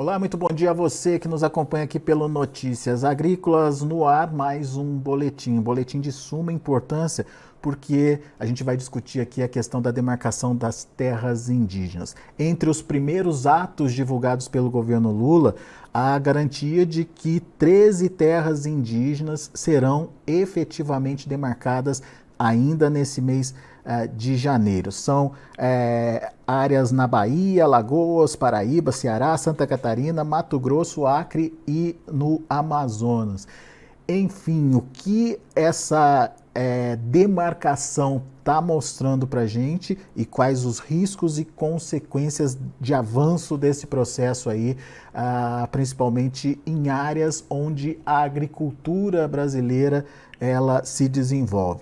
Olá, muito bom dia a você que nos acompanha aqui pelo Notícias Agrícolas no ar, mais um boletim de suma importância, porque a gente vai discutir aqui a questão da demarcação das terras indígenas. Entre os primeiros atos divulgados pelo governo Lula, há a garantia de que 13 terras indígenas serão efetivamente demarcadas ainda nesse mês de janeiro. São áreas na Bahia, Alagoas, Paraíba, Ceará, Santa Catarina, Mato Grosso, Acre e no Amazonas. Enfim, o que essa demarcação está mostrando para a gente e quais os riscos e consequências de avanço desse processo aí, principalmente em áreas onde a agricultura brasileira ela se desenvolve.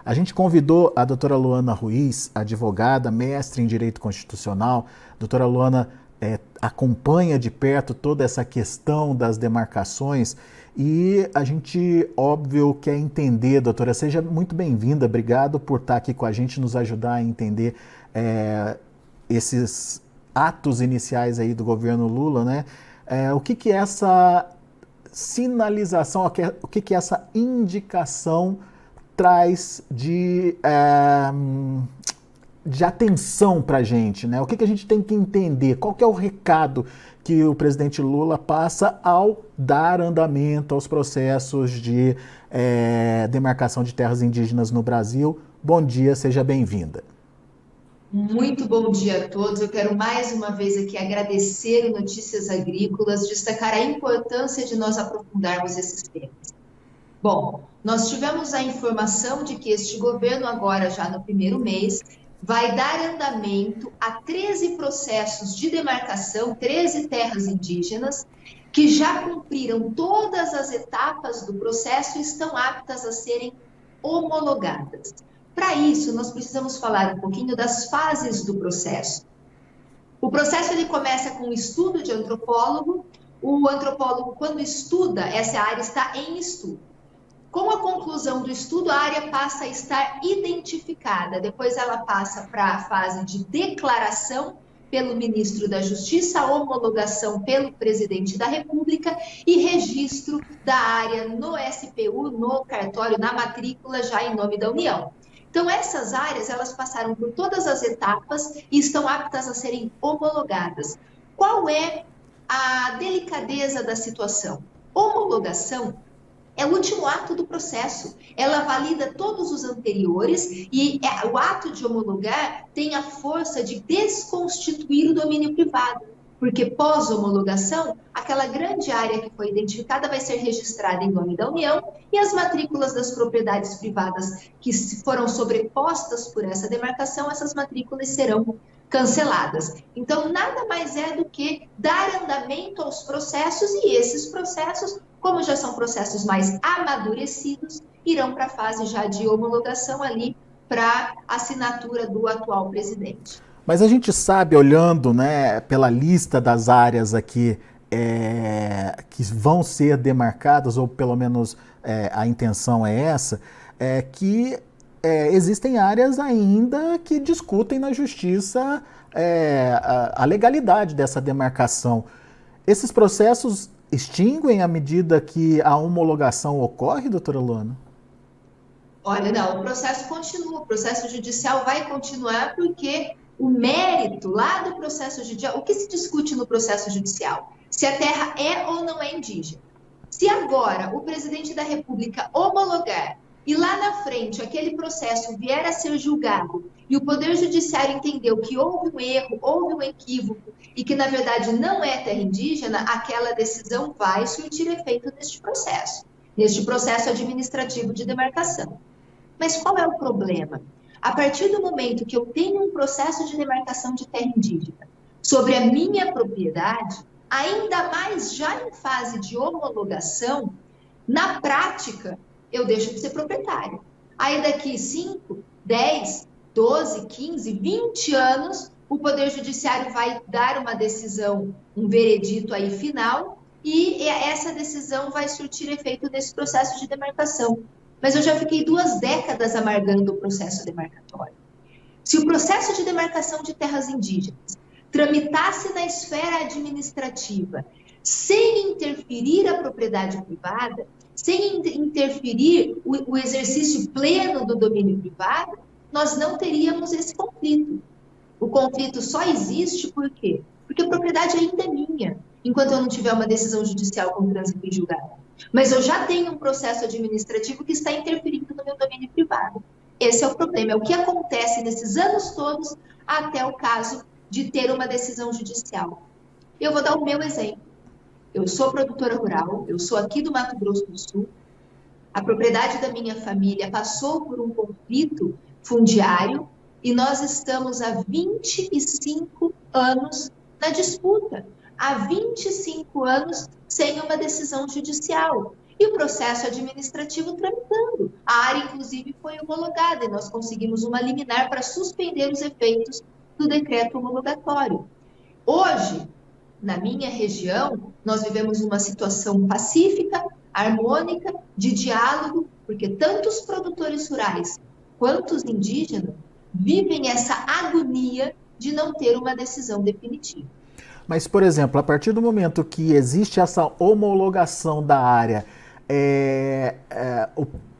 A gente convidou a doutora Luana Ruiz, advogada, mestre em Direito Constitucional. Doutora Luana acompanha de perto toda essa questão das demarcações e a gente, óbvio, quer entender, doutora, seja muito bem-vinda, obrigado por estar aqui com a gente, nos ajudar a entender esses atos iniciais aí do governo Lula, né? O que é essa sinalização, o que é essa indicação traz de atenção para a gente, né? O que a gente tem que entender? Qual que é o recado que o presidente Lula passa ao dar andamento aos processos de demarcação de terras indígenas no Brasil? Bom dia, seja bem-vinda. Muito bom dia a todos. Eu quero mais uma vez aqui agradecer o Notícias Agrícolas, destacar a importância de nós aprofundarmos esses temas. Bom, nós tivemos a informação de que este governo, agora já no primeiro mês, vai dar andamento a 13 processos de demarcação, 13 terras indígenas, que já cumpriram todas as etapas do processo e estão aptas a serem homologadas. Para isso, nós precisamos falar um pouquinho das fases do processo. O processo ele começa com um estudo de antropólogo. O antropólogo, quando estuda, essa área está em estudo. Com a conclusão do estudo, a área passa a estar identificada. Depois ela passa para a fase de declaração pelo ministro da Justiça, homologação pelo presidente da República e registro da área no SPU, no cartório, na matrícula, já em nome da União. Então, essas áreas, elas passaram por todas as etapas e estão aptas a serem homologadas. Qual é a delicadeza da situação? Homologação é o último ato do processo. Ela valida todos os anteriores e o ato de homologar tem a força de desconstituir o domínio privado, porque pós-homologação, aquela grande área que foi identificada vai ser registrada em nome da União e as matrículas das propriedades privadas que foram sobrepostas por essa demarcação, essas matrículas serão canceladas. Então, nada mais é do que dar andamento aos processos e esses processos, como já são processos mais amadurecidos, irão para a fase já de homologação ali para assinatura do atual presidente. Mas a gente sabe, olhando, né, pela lista das áreas aqui que vão ser demarcadas, ou pelo menos a intenção é essa, que existem áreas ainda que discutem na justiça a legalidade dessa demarcação. Esses processos extinguem à medida que a homologação ocorre, doutora Luana? Olha, não, o processo continua, o processo judicial vai continuar porque o mérito lá do processo judicial, o que se discute no processo judicial? Se a terra é ou não é indígena. Se agora o presidente da República homologar e lá na frente aquele processo vier a ser julgado e o Poder Judiciário entendeu que houve um erro, houve um equívoco e que na verdade não é terra indígena, aquela decisão vai surtir efeito neste processo administrativo de demarcação. Mas qual é o problema? A partir do momento que eu tenho um processo de demarcação de terra indígena sobre a minha propriedade, ainda mais já em fase de homologação, na prática, eu deixo de ser proprietário. Aí daqui 5, 10, 12, 15, 20 anos, o Poder Judiciário vai dar uma decisão, um veredito aí final, e essa decisão vai surtir efeito nesse processo de demarcação. Mas eu já fiquei 2 décadas amargando o processo demarcatório. Se o processo de demarcação de terras indígenas tramitasse na esfera administrativa, sem interferir a propriedade privada, sem interferir o exercício pleno do domínio privado, nós não teríamos esse conflito. O conflito só existe por quê? Porque a propriedade ainda é minha, enquanto eu não tiver uma decisão judicial com trânsito em julgado. Mas eu já tenho um processo administrativo que está interferindo no meu domínio privado. Esse é o problema, é o que acontece nesses anos todos até o caso de ter uma decisão judicial. Eu vou dar o meu exemplo. Eu sou produtora rural, eu sou aqui do Mato Grosso do Sul. A propriedade da minha família passou por um conflito fundiário e nós estamos há 25 anos na disputa. Há 25 anos sem uma decisão judicial. E o processo administrativo tramitando. A área, inclusive, foi homologada e nós conseguimos uma liminar para suspender os efeitos do decreto homologatório. Hoje, na minha região, nós vivemos uma situação pacífica, harmônica, de diálogo, porque tanto os produtores rurais quanto os indígenas vivem essa agonia de não ter uma decisão definitiva. Mas, por exemplo, a partir do momento que existe essa homologação da área,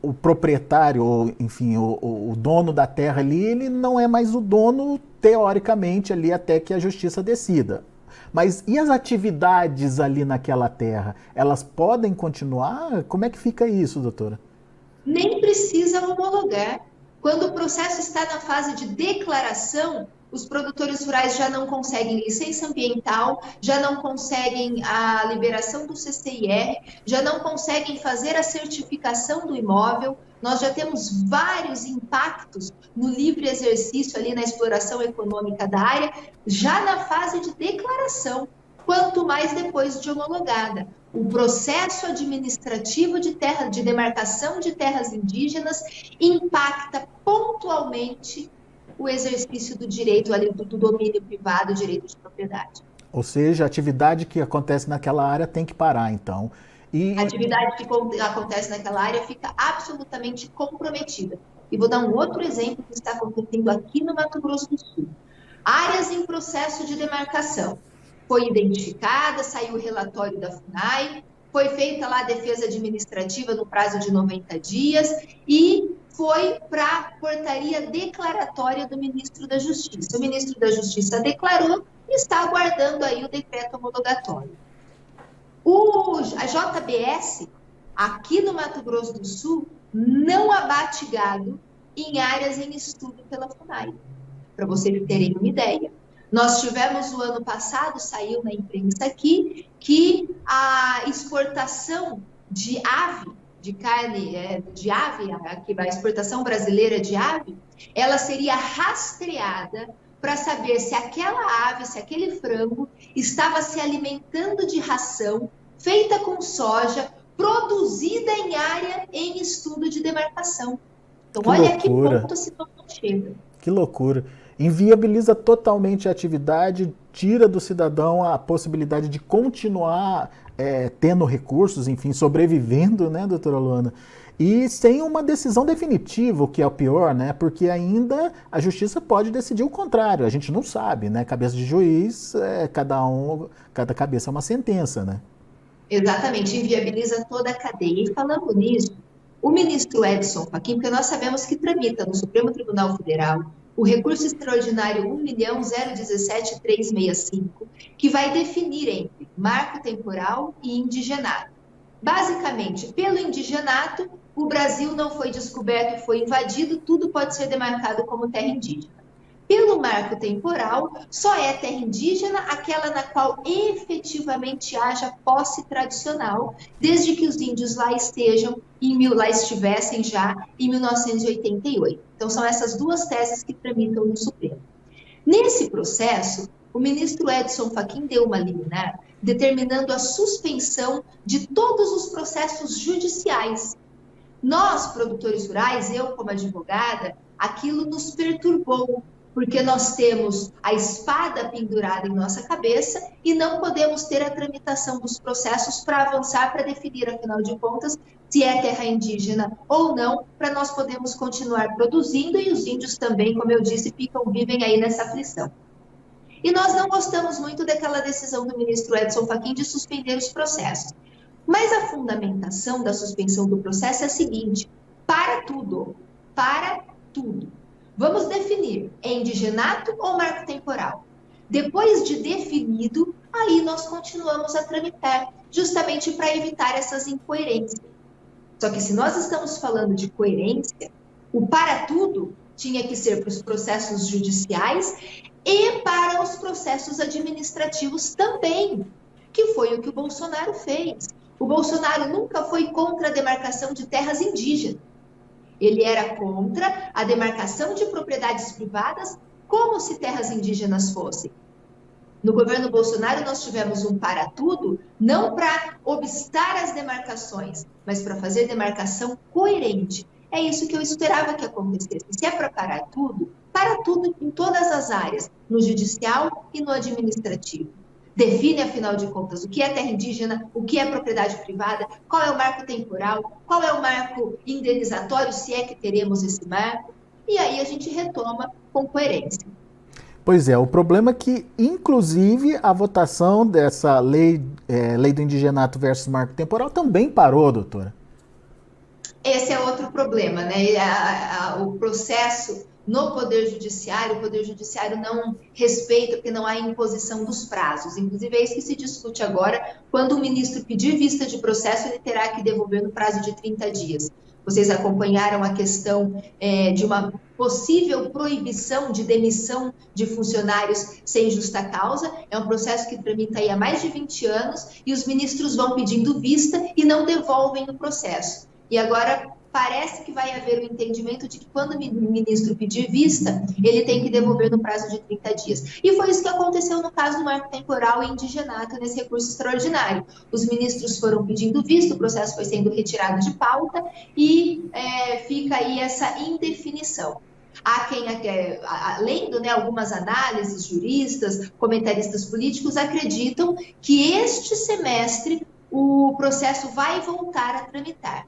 o proprietário, ou, enfim, o dono da terra ali, ele não é mais o dono, teoricamente, ali até que a justiça decida. Mas e as atividades ali naquela terra? Elas podem continuar? Como é que fica isso, doutora? Nem precisa homologar. Quando o processo está na fase de declaração, os produtores rurais já não conseguem licença ambiental, já não conseguem a liberação do CCIR, já não conseguem fazer a certificação do imóvel. Nós já temos vários impactos no livre exercício ali na exploração econômica da área, já na fase de declaração, quanto mais depois de homologada. O processo administrativo de demarcação de terras indígenas impacta pontualmente o exercício do direito ali, do domínio privado, o direito de propriedade. Ou seja, a atividade que acontece naquela área tem que parar, então. A atividade que acontece naquela área fica absolutamente comprometida. E vou dar um outro exemplo que está acontecendo aqui no Mato Grosso do Sul. Áreas em processo de demarcação. Foi identificada, saiu o relatório da FUNAI, foi feita lá a defesa administrativa no prazo de 90 dias e foi para a portaria declaratória do ministro da Justiça. O ministro da Justiça declarou e está aguardando aí o decreto homologatório. A JBS, aqui no Mato Grosso do Sul, não abate gado em áreas em estudo pela FUNAI, para vocês terem uma ideia. Nós tivemos o ano passado, saiu na imprensa aqui, que a exportação de ave, de carne de ave, a exportação brasileira de ave, ela seria rastreada para saber se aquela ave, se aquele frango estava se alimentando de ração feita com soja, produzida em área em estudo de demarcação. Então, olha que ponto a situação chega. Que loucura. Inviabiliza totalmente a atividade, tira do cidadão a possibilidade de continuar tendo recursos, enfim, sobrevivendo, né, doutora Luana? E sem uma decisão definitiva, o que é o pior, né? Porque ainda a justiça pode decidir o contrário, a gente não sabe, né? Cabeça de juiz, cada cabeça é uma sentença, né? Exatamente, inviabiliza toda a cadeia. E falando nisso, o ministro Edson Fachin, porque nós sabemos que tramita no Supremo Tribunal Federal o recurso extraordinário 1.017.365, que vai definir entre marco temporal e indigenato. Basicamente, pelo indigenato, o Brasil não foi descoberto e foi invadido, tudo pode ser demarcado como terra indígena. Pelo marco temporal, só é terra indígena aquela na qual efetivamente haja posse tradicional, desde que os índios lá estivessem já em 1988. Então, são essas duas teses que tramitam no Supremo. Nesse processo, o ministro Edson Fachin deu uma liminar determinando a suspensão de todos os processos judiciais. Nós, produtores rurais, eu como advogada, aquilo nos perturbou, porque nós temos a espada pendurada em nossa cabeça e não podemos ter a tramitação dos processos para avançar, para definir, afinal de contas, se é terra indígena ou não, para nós podermos continuar produzindo e os índios também, como eu disse, vivem aí nessa aflição. E nós não gostamos muito daquela decisão do ministro Edson Fachin de suspender os processos. Mas a fundamentação da suspensão do processo é a seguinte: para tudo. Vamos definir, é indigenato ou marco temporal? Depois de definido, aí nós continuamos a tramitar, justamente para evitar essas incoerências. Só que se nós estamos falando de coerência, o para tudo tinha que ser para os processos judiciais e para os processos administrativos também, que foi o que o Bolsonaro fez. O Bolsonaro nunca foi contra a demarcação de terras indígenas. Ele era contra a demarcação de propriedades privadas como se terras indígenas fossem. No governo Bolsonaro, nós tivemos um para tudo, não para obstar as demarcações, mas para fazer demarcação coerente. É isso que eu esperava que acontecesse. Se é para tudo em todas as áreas, no judicial e no administrativo. Define, afinal de contas, o que é terra indígena, o que é propriedade privada, qual é o marco temporal, qual é o marco indenizatório, se é que teremos esse marco, e aí a gente retoma com coerência. Pois é, o problema é que, inclusive, a votação dessa lei do indigenato versus marco temporal também parou, doutora. Esse é outro problema, né? O processo no Poder Judiciário, o Poder Judiciário não respeita, porque não há imposição dos prazos. Inclusive, é isso que se discute agora. Quando o ministro pedir vista de processo, ele terá que devolver no prazo de 30 dias. Vocês acompanharam a questão de uma possível proibição de demissão de funcionários sem justa causa. É um processo que tramita aí há mais de 20 anos e os ministros vão pedindo vista e não devolvem o processo. E agora parece que vai haver o entendimento de que quando o ministro pedir vista, ele tem que devolver no prazo de 30 dias. E foi isso que aconteceu no caso do marco temporal e indigenato nesse recurso extraordinário. Os ministros foram pedindo vista, o processo foi sendo retirado de pauta e fica aí essa indefinição. Há quem, lendo, né, algumas análises, juristas, comentaristas políticos, acreditam que este semestre o processo vai voltar a tramitar.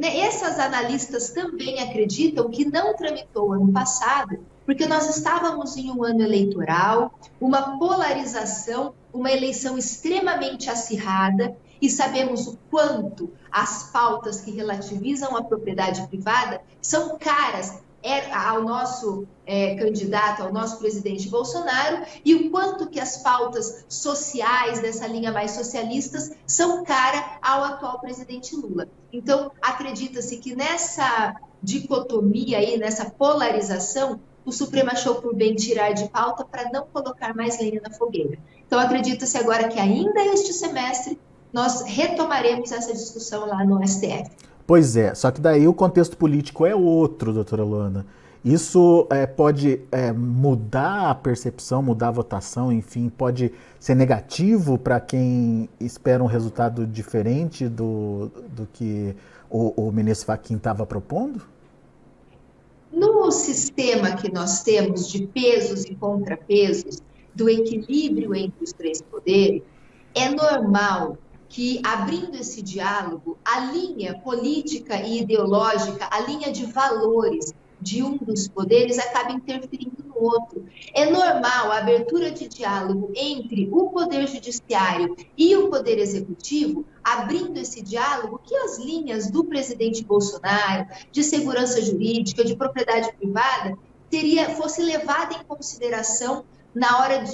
Essas analistas também acreditam que não tramitou ano passado, porque nós estávamos em um ano eleitoral, uma polarização, uma eleição extremamente acirrada, e sabemos o quanto as pautas que relativizam a propriedade privada são caras ao nosso candidato, ao nosso presidente Bolsonaro, e o quanto que as pautas sociais dessa linha mais socialistas são caras ao atual presidente Lula. Então, acredita-se que nessa dicotomia aí, nessa polarização, o Supremo achou por bem tirar de pauta para não colocar mais lenha na fogueira. Então, acredita-se agora que ainda este semestre nós retomaremos essa discussão lá no STF. Pois é, só que daí o contexto político é outro, doutora Luana. Isso pode mudar a percepção, mudar a votação, enfim, pode ser negativo para quem espera um resultado diferente do que o ministro Fachin estava propondo? No sistema que nós temos de pesos e contrapesos, do equilíbrio entre os três poderes, é normal que, abrindo esse diálogo, a linha política e ideológica, a linha de valores de um dos poderes acabe interferindo no outro. É normal a abertura de diálogo entre o Poder Judiciário e o Poder Executivo, abrindo esse diálogo, que as linhas do presidente Bolsonaro, de segurança jurídica, de propriedade privada, fosse levada em consideração na hora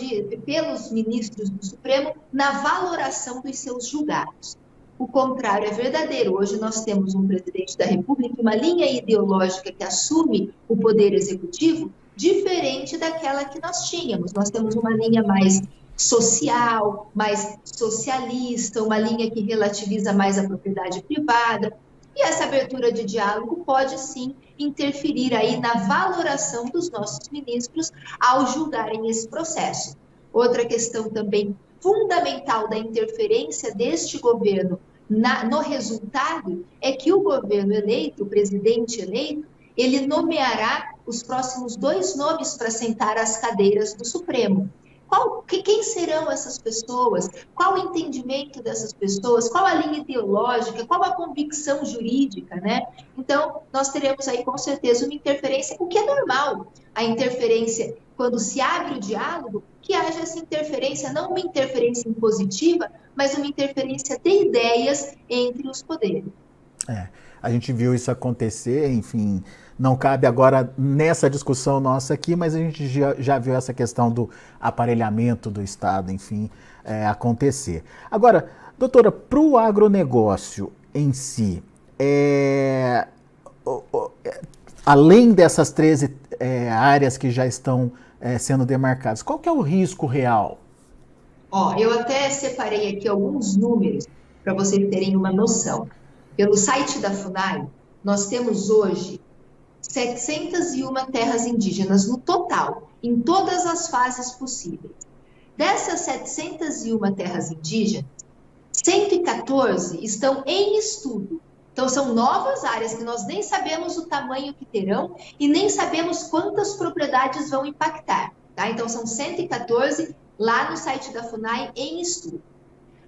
pelos ministros do Supremo, na valoração dos seus julgados. O contrário é verdadeiro. Hoje nós temos um presidente da República, uma linha ideológica que assume o poder executivo, diferente daquela que nós tínhamos. Nós temos uma linha mais social, mais socialista, uma linha que relativiza mais a propriedade privada. E essa abertura de diálogo pode, sim, interferir aí na valoração dos nossos ministros ao julgarem esse processo. Outra questão também fundamental da interferência deste governo no resultado é que o governo eleito, o presidente eleito, ele nomeará os próximos 2 nomes para sentar as cadeiras do Supremo. Quem serão essas pessoas? Qual o entendimento dessas pessoas? Qual a linha ideológica? Qual a convicção jurídica, né? Então, nós teremos aí, com certeza, uma interferência, o que é normal. A interferência, quando se abre o diálogo, que haja essa interferência, não uma interferência impositiva, mas uma interferência de ideias entre os poderes. A gente viu isso acontecer, enfim, não cabe agora nessa discussão nossa aqui, mas a gente já viu essa questão do aparelhamento do Estado, enfim, acontecer. Agora, doutora, para o agronegócio em si, além dessas 13 áreas que já estão sendo demarcadas, qual que é o risco real? Eu até separei aqui alguns números para vocês terem uma noção. Pelo site da FUNAI, nós temos hoje 701 terras indígenas no total, em todas as fases possíveis. Dessas 701 terras indígenas, 114 estão em estudo. Então, são novas áreas que nós nem sabemos o tamanho que terão e nem sabemos quantas propriedades vão impactar. Tá? Então, são 114 lá no site da FUNAI em estudo.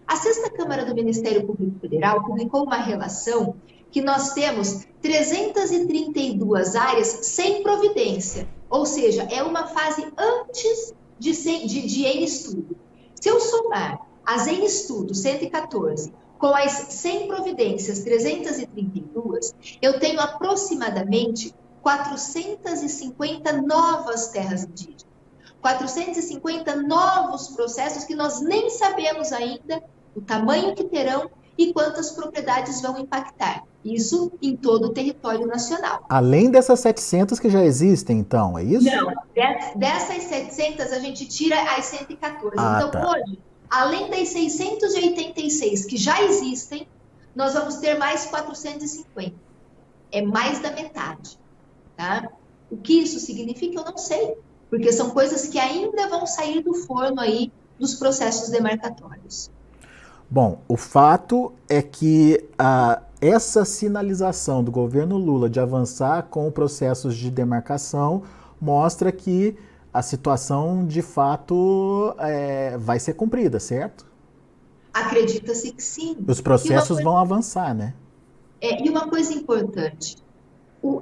A 6ª Câmara do Ministério Público Federal publicou uma relação que nós temos 332 áreas sem providência, ou seja, é uma fase antes de em estudo. Se eu somar as em estudo, 114, com as sem providências, 332, eu tenho aproximadamente 450 novas terras indígenas. 450 novos processos que nós nem sabemos ainda o tamanho que terão e quantas propriedades vão impactar. Isso em todo o território nacional. Além dessas 700 que já existem, então, é isso? Não, dessas 700 a gente tira as 114. Então, tá. Hoje, além das 686 que já existem, nós vamos ter mais 450. É mais da metade. Tá? O que isso significa, eu não sei. Porque são coisas que ainda vão sair do forno aí dos processos demarcatórios. Bom, o fato é que essa sinalização do governo Lula de avançar com processos de demarcação mostra que a situação, de fato, vai ser cumprida, certo? Acredita-se que sim. Os processos vão avançar, né? E uma coisa importante,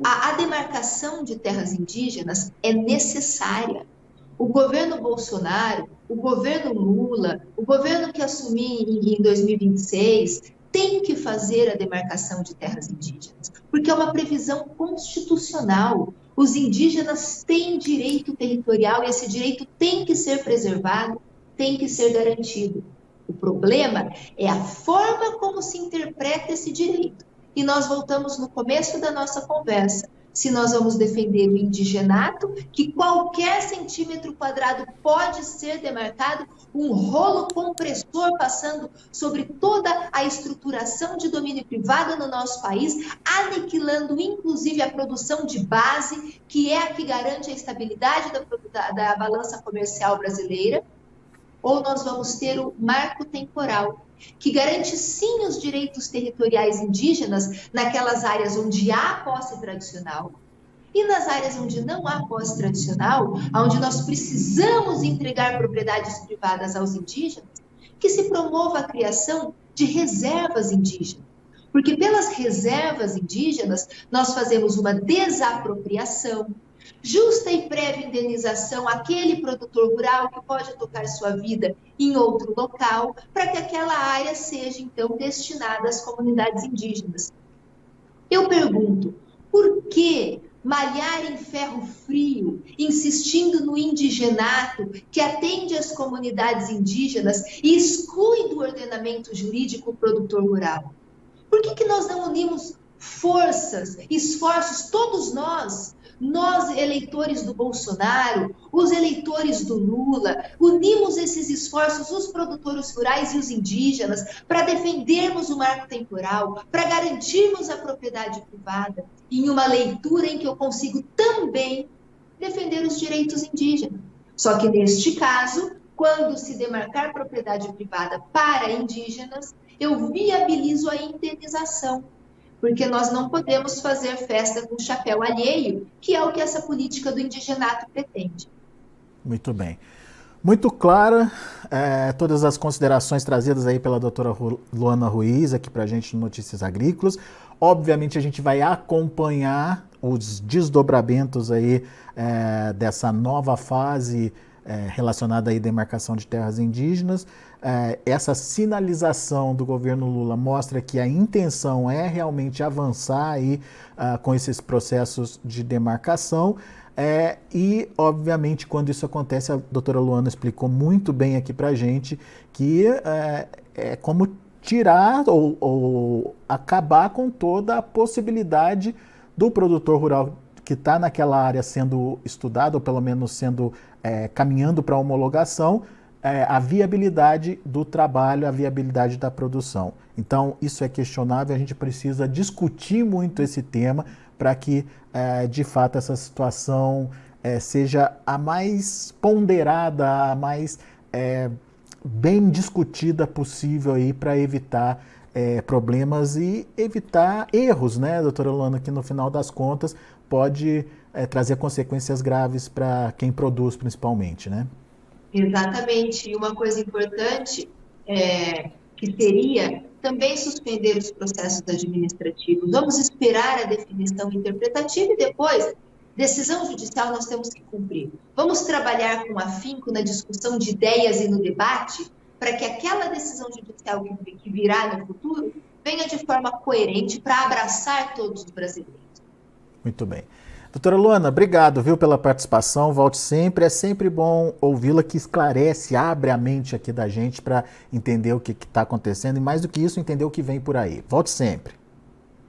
a demarcação de terras indígenas é necessária. O governo Bolsonaro, o governo Lula, o governo que assumir em 2026, tem que fazer a demarcação de terras indígenas, porque é uma previsão constitucional. Os indígenas têm direito territorial e esse direito tem que ser preservado, tem que ser garantido. O problema é a forma como se interpreta esse direito. E nós voltamos no começo da nossa conversa. Se nós vamos defender o indigenato, que qualquer centímetro quadrado pode ser demarcado, um rolo compressor passando sobre toda a estruturação de domínio privado no nosso país, aniquilando inclusive a produção de base, que é a que garante a estabilidade da balança comercial brasileira, ou nós vamos ter o marco temporal, que garante sim os direitos territoriais indígenas naquelas áreas onde há posse tradicional e nas áreas onde não há posse tradicional, onde nós precisamos entregar propriedades privadas aos indígenas, que se promova a criação de reservas indígenas. Porque pelas reservas indígenas nós fazemos uma desapropriação, justa e prévia indenização àquele produtor rural que pode tocar sua vida em outro local, para que aquela área seja, então, destinada às comunidades indígenas. Eu pergunto, por que malhar em ferro frio, insistindo no indigenato que atende às comunidades indígenas e exclui do ordenamento jurídico o produtor rural? Por que nós não unimos forças, esforços, todos nós eleitores do Bolsonaro, os eleitores do Lula, unimos esses esforços, os produtores rurais e os indígenas, para defendermos o marco temporal, para garantirmos a propriedade privada, em uma leitura em que eu consigo também defender os direitos indígenas. Só que neste caso, quando se demarcar propriedade privada para indígenas, eu viabilizo a indenização. Porque nós não podemos fazer festa com chapéu alheio, que é o que essa política do indigenato pretende. Muito bem. Muito clara, todas as considerações trazidas aí pela doutora Luana Ruiz aqui para a gente no Notícias Agrícolas. Obviamente a gente vai acompanhar os desdobramentos aí dessa nova fase relacionada à demarcação de terras indígenas. Essa sinalização do governo Lula mostra que a intenção é realmente avançar aí com esses processos de demarcação. E, obviamente, quando isso acontece, a doutora Luana explicou muito bem aqui para a gente que é como tirar ou acabar com toda a possibilidade do produtor rural que está naquela área sendo estudado, ou pelo menos sendo caminhando para a homologação, a viabilidade do trabalho, a viabilidade da produção. Então, isso é questionável, a gente precisa discutir muito esse tema para que, de fato, essa situação seja a mais ponderada, a mais bem discutida possível aí para evitar problemas e evitar erros, né, doutora Luana, que no final das contas pode trazer consequências graves para quem produz, principalmente, né? Exatamente. E uma coisa importante que seria também suspender os processos administrativos. Vamos esperar a definição interpretativa e depois, decisão judicial nós temos que cumprir. Vamos trabalhar com afinco na discussão de ideias e no debate para que aquela decisão judicial que virá no futuro venha de forma coerente para abraçar todos os brasileiros. Muito bem. Doutora Luana, obrigado, viu, pela participação. Volte sempre. É sempre bom ouvi-la, que esclarece, abre a mente aqui da gente para entender o que está acontecendo e, mais do que isso, entender o que vem por aí. Volte sempre.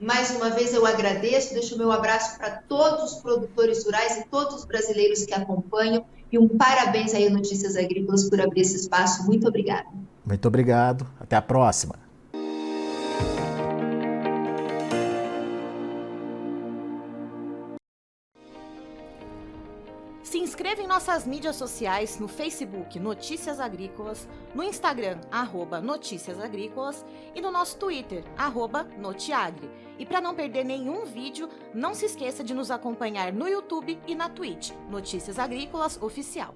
Mais uma vez eu agradeço, deixo o meu abraço para todos os produtores rurais e todos os brasileiros que acompanham e um parabéns aí ao Notícias Agrícolas por abrir esse espaço. Muito obrigada. Muito obrigado. Até a próxima. Se inscreva em nossas mídias sociais, no Facebook Notícias Agrícolas, no Instagram @Notícias Agrícolas e no nosso Twitter @Notiagre. E para não perder nenhum vídeo, não se esqueça de nos acompanhar no YouTube e na Twitch, Notícias Agrícolas Oficial.